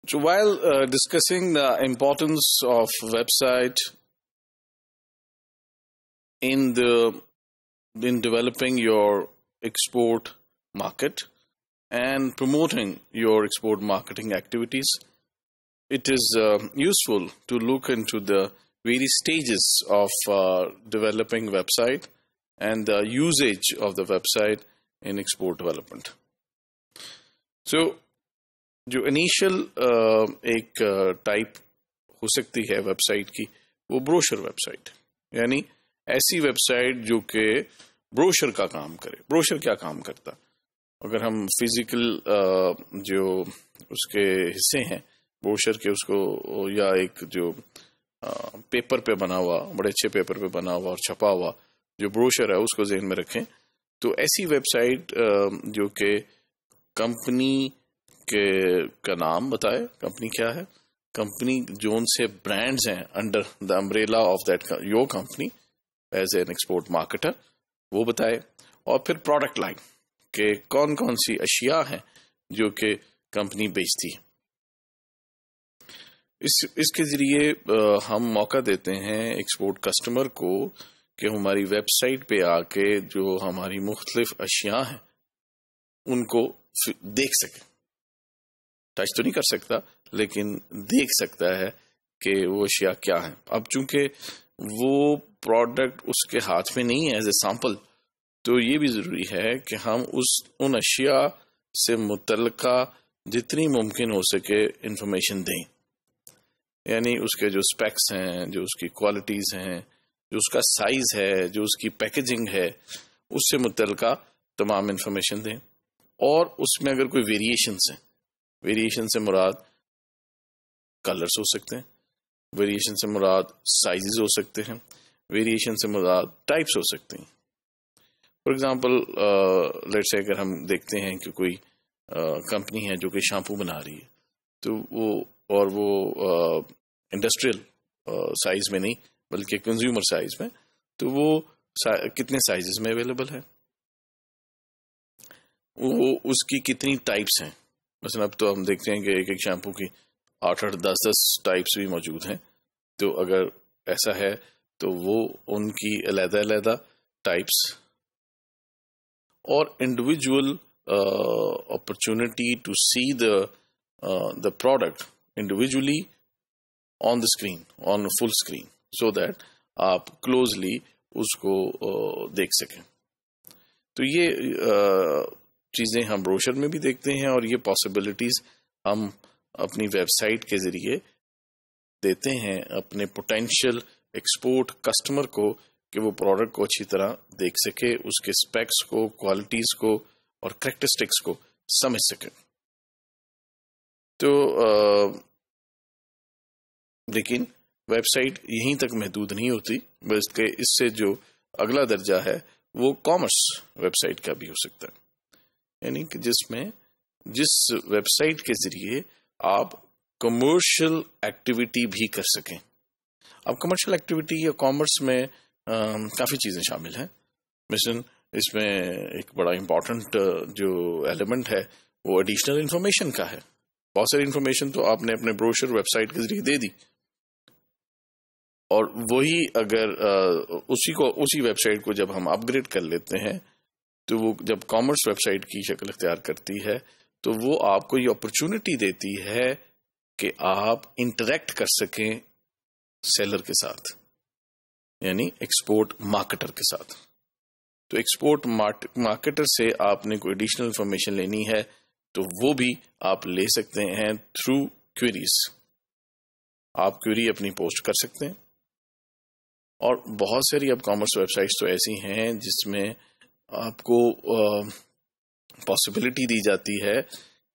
So while discussing the importance of website in developing your export market and promoting your export marketing activities, it is useful to look into the various stages of developing website and the usage of the website in export development. So جو initial ایک type ہو سکتی ہے web site کی، وہ brochure web site, یعنی ایسی web site جو کہ بروشر کا کام کرے. بروشر کیا کام کرتا؟ اگر ہم فزیکل جو اس کے حصے ہیں بروشر کے، اس کو یا ایک جو پیپر پہ بنا ہوا، بڑے اچھے پیپر پہ بنا ہوا اور چھپا ہوا جو بروشر ہے، اس کو ذہن میں رکھیں. تو ایسی ویب سائٹ جو کہ کمپنی کا نام بتائے، کمپنی کیا ہے، کمپنی جون سے برانڈز ہیں under the umbrella of that your company as an export marketer, وہ بتائے. اور پھر پروڈکٹ لائن کہ کون کون سی اشیاء ہیں جو کہ کمپنی بیچتی ہے. اس کے ذریعے ہم موقع دیتے ہیں ایکسپورٹ کسٹمر کو کہ ہماری ویب سائٹ پہ آ کے جو ہماری مختلف اشیاء ہیں ان کو دیکھ سکے. ٹچ تو نہیں کر سکتا لیکن دیکھ سکتا ہے کہ وہ اشیاء کیا ہیں. اب چونکہ وہ پروڈکٹ اس کے ہاتھ میں نہیں ہے ایز اے سیمپل، تو یہ بھی ضروری ہے کہ ہم ان اشیاء سے متعلقہ جتنی ممکن ہو سکے انفارمیشن دیں، یعنی اس کے جو اسپیکس ہیں، جو اس کی کوالٹیز ہیں، جو اس کا سائز ہے، جو اس کی پیکیجنگ ہے، اس سے متعلقہ تمام انفارمیشن دیں. اور اس میں اگر کوئی ویریشنس ہیں، ویریشن سے مراد کلرز ہو سکتے ہیں، ویریشن سے مراد سائزز ہو سکتے ہیں، ویریشن سے مراد ٹائپس ہو سکتے ہیں. فار ایگزامپل لیٹس سے اگر ہم دیکھتے ہیں کہ کوئی کمپنی ہے جو کہ شیمپو بنا رہی ہے، تو وہ انڈسٹریل سائز میں نہیں بلکہ کنزیومر سائز میں، تو وہ کتنے سائزز میں اویلیبل ہے، وہ اس کی کتنی ٹائپس ہیں. مثلا اب تو ہم دیکھتے ہیں کہ ایک شیمپو کی 8 10 ٹائپس بھی موجود ہیں. تو اگر ایسا ہے تو وہ ان کی علیحدہ علیحدہ ٹائپس اور individual opportunity to see the product individually on the screen, on full screen, so that آپ کلوزلی اس کو دیکھ سکیں. تو یہ چیزیں ہم بروشر میں بھی دیکھتے ہیں، اور یہ پاسبلٹیز ہم اپنی ویب سائٹ کے ذریعے دیتے ہیں اپنے پوٹینشیل ایکسپورٹ کسٹمر کو کہ وہ پروڈکٹ کو اچھی طرح دیکھ سکے، اس کے اسپیکس کو، کوالٹیز کو اور کریکٹرسٹکس کو سمجھ سکے. تو لیکن ویب سائٹ یہیں تک محدود نہیں ہوتی، بلکہ اس سے جو اگلا درجہ ہے وہ کامرس ویب سائٹ کا بھی ہو سکتا ہے، یعنی کہ جس ویب سائٹ کے ذریعے آپ کمرشل ایکٹیویٹی بھی کر سکیں. اب کمرشل ایکٹیویٹی یا کامرس میں کافی چیزیں شامل ہیں. مثلا اس میں ایک بڑا امپورٹنٹ جو ایلیمنٹ ہے وہ ایڈیشنل انفارمیشن کا ہے. بہت ساری انفارمیشن تو آپ نے اپنے بروشر ویب سائٹ کے ذریعے دے دی، اور وہی اگر اسی ویب سائٹ کو جب ہم اپ گریڈ کر لیتے ہیں تو وہ جب کامرس ویب سائٹ کی شکل اختیار کرتی ہے تو وہ آپ کو یہ اپرچونٹی دیتی ہے کہ آپ انٹریکٹ کر سکیں سیلر کے ساتھ، یعنی ایکسپورٹ مارکیٹر کے ساتھ. تو ایکسپورٹ مارکیٹر سے آپ نے کوئی ایڈیشنل انفارمیشن لینی ہے تو وہ بھی آپ لے سکتے ہیں تھرو کوئریز. آپ کوئری اپنی پوسٹ کر سکتے ہیں، اور بہت ساری اب کامرس ویب سائٹس تو ایسی ہیں جس میں آپ کو پاسبلٹی دی جاتی ہے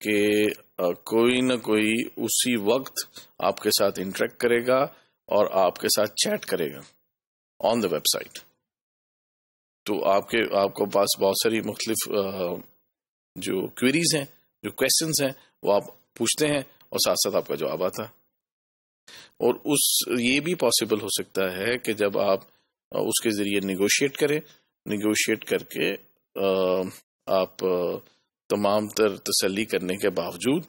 کہ کوئی نہ کوئی اسی وقت آپ کے ساتھ انٹریکٹ کرے گا اور آپ کے ساتھ چیٹ کرے گا آن دا ویب سائٹ. تو آپ کو پاس بہت ساری مختلف جو کوئریز ہیں، جو کویسچنز ہیں، وہ آپ پوچھتے ہیں اور ساتھ ساتھ آپ کا جواب آتا ہے. اور یہ بھی پاسبل ہو سکتا ہے کہ جب آپ اس کے ذریعے نیگوشیٹ کر کے آپ تمام تر تسلی کرنے کے باوجود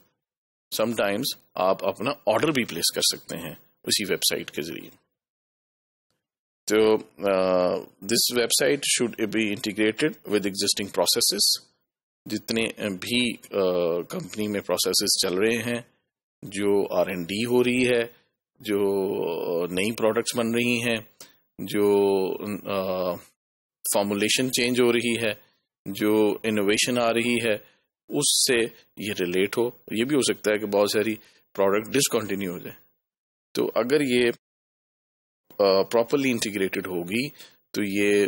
سم ٹائمز آپ اپنا آرڈر بھی پلیس کر سکتے ہیں اسی ویب سائٹ کے ذریعے. تو this website should be integrated with existing processes. جتنے بھی کمپنی میں پروسیسز چل رہے ہیں, جو R&D ہو رہی ہے, جو نئی پروڈکٹس بن رہی ہیں, جو فارمولیشن چینج ہو رہی ہے, جو انوویشن آ رہی ہے, اس سے یہ ریلیٹ ہو. یہ بھی ہو سکتا ہے کہ بہت ساری پروڈکٹ ڈسکنٹینیو ہو جائے. تو اگر یہ پراپرلی انٹیگریٹڈ ہوگی تو یہ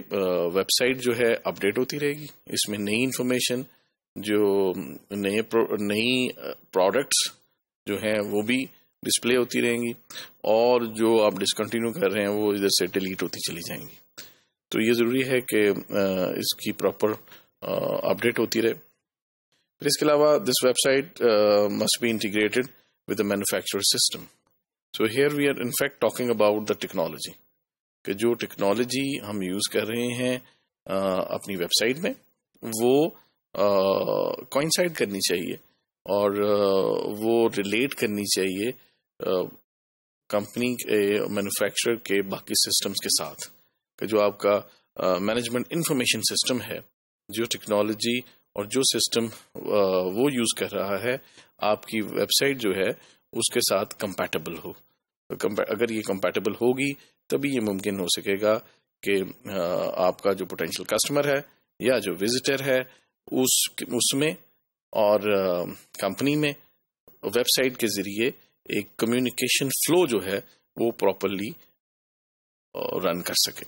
ویب سائٹ جو ہے اپڈیٹ ہوتی رہے گی. اس میں نئی انفارمیشن, جو نئی پروڈکٹس جو ہیں وہ بھی ڈسپلے ہوتی رہیں گی, اور جو آپ ڈسکنٹینیو کر رہے ہیں وہ ادھر سے ڈیلیٹ ہوتی چلی جائیں گی. تو یہ ضروری ہے کہ اس کی پراپر اپڈیٹ ہوتی رہے. پھر اس کے علاوہ this website must be integrated with a manufacturer system. So here we are in fact talking about the technology, کہ جو ٹیکنالوجی ہم یوز کر رہے ہیں اپنی ویب سائٹ میں وہ کوئنسائڈ کرنی چاہیے اور وہ ریلیٹ کرنی چاہیے کمپنی کے مینوفیکچرر کے باقی سسٹمز کے ساتھ. کہ جو آپ کا مینجمنٹ انفارمیشن سسٹم ہے, جو ٹیکنالوجی اور جو سسٹم وہ یوز کر رہا ہے, آپ کی ویب سائٹ جو ہے اس کے ساتھ کمپیٹیبل ہو. اگر یہ کمپیٹیبل ہوگی تبھی یہ ممکن ہو سکے گا کہ آپ کا جو پوٹینشیل کسٹمر ہے یا جو وزٹر ہے اس میں اور کمپنی میں ویب سائٹ کے ذریعے ایک کمیونیکیشن فلو جو ہے وہ پراپرلی رن کر سکے.